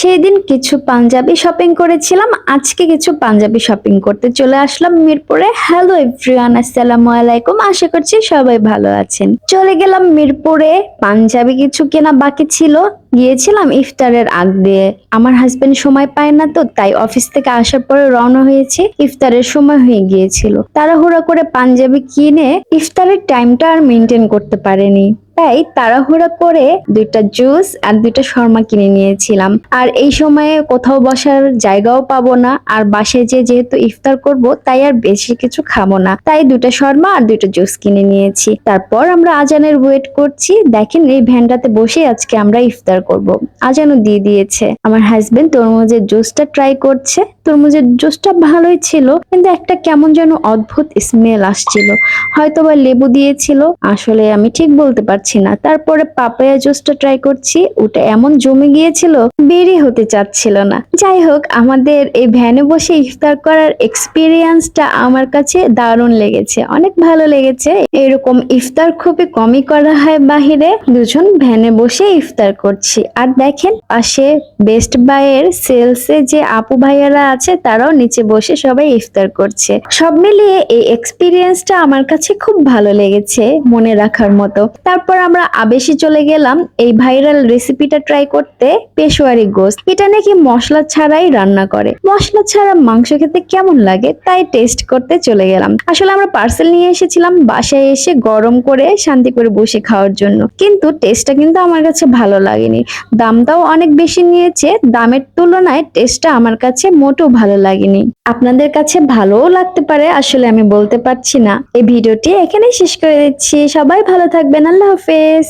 সেদিন কিছু পাঞ্জাবি শপিং করেছিলাম, আজকে কিছু পাঞ্জাবি শপিং করতে চলে আসলাম মিরপুরে। হ্যালো এভরিওয়ান, আসসালামু আলাইকুম। আশা করছি সবাই ভালো আছেন। চলে গেলাম মিরপুরে, পাঞ্জাবি কিছু কেনা বাকি ছিল। গিয়েছিলাম ইফতারের আগ দিয়ে। আমার হাজবেন্ড সময় পায় না, তো তাই অফিস থেকে আসার পরে রওনা হয়েছে। ইফতারের সময় হয়ে গিয়েছিল, তাড়াহুড়া করে পাঞ্জাবি কিনে ইফতারের টাইমটা আর মেনটেন করতে পারেনি, তাই তাড়াহুড়া করে দুইটা জুস আর দুইটা শর্মা কিনে নিয়েছিলাম। আর এই সময়ে কোথাও বসার জায়গাও পাবো না, আর বাসায় যেহেতু ইফতার করব, তাই আর বেশি কিছু খাবো না, তাই দুইটা শর্মা আর দুইটা জুস কিনে নিয়েছি। তারপর আমরা আজানের ওয়েট করছি। দেখেন এই ভ্যানটাতে বসে আজকে আমরা ইফতার করব। আজানও দিয়ে দিয়েছে। আমার হাজবেন্ড তরমুজের জুসটা ট্রাই করছে। তরমুজের জুসটা ভালোই ছিল, কিন্তু একটা কেমন যেন অদ্ভুত স্মেল আসছিল, হয়তোবা লেবু দিয়েছিল, আসলে আমি ঠিক বলতে পারছি না। তারপরে পাপায়া জুসটা ট্রাই করছি, ওটা এমন জমে গিয়েছিল, বেরই হতে চাচ্ছিল না। যাই হোক, আমাদের এই ভ্যানে বসে ইফতার করার এক্সপিরিয়েন্সটা আমার কাছে দারুণ লেগেছে, অনেক ভালো লেগেছে। এরকম ইফতার খুবই কমই করা হয় বাহিরে। দুজন ভ্যানে বসে ইফতার করছি, আর দেখেন পাশে বেস্ট বাইয়ের সেলসে যে আপু ভাইয়ারা আছে, তারাও নিচে বসে সবাই ইফতার করছে। সব মিলিয়ে এই এক্সপিরিয়েন্সটা আমার কাছে খুব ভালো লেগেছে, মনে রাখার মতো। তারপর আমরা আবেশি চলে গেলাম এই ভাইরাল রেসিপিটা ট্রাই করতে, পেশোয়ারি গোশত। এটা নাকি মশলা ছাড়াই রান্না করে। মশলা ছাড়া মাংস খেতে কেমন লাগে তাই টেস্ট করতে চলে গেলাম। আসলে আমরা পার্সেল নিয়ে এসেছিলাম, বাসায় এসে গরম করে শান্তি করে বসে খাওয়ার জন্য, কিন্তু টেস্টটা কিন্তু আমার কাছে ভালো লাগেনি। দামটাও অনেক বেশি নিয়েছে, দামের তুলনায় টেস্টটা আমার কাছে মোটেও ভালো লাগেনি। আপনাদের কাছে ভালোও লাগতে পারে, আসলে আমি বলতে পারছি না। এই ভিডিওটি এখানেই শেষ করে দিচ্ছি। সবাই ভালো থাকবেন, আল্লাহ হাফেজ।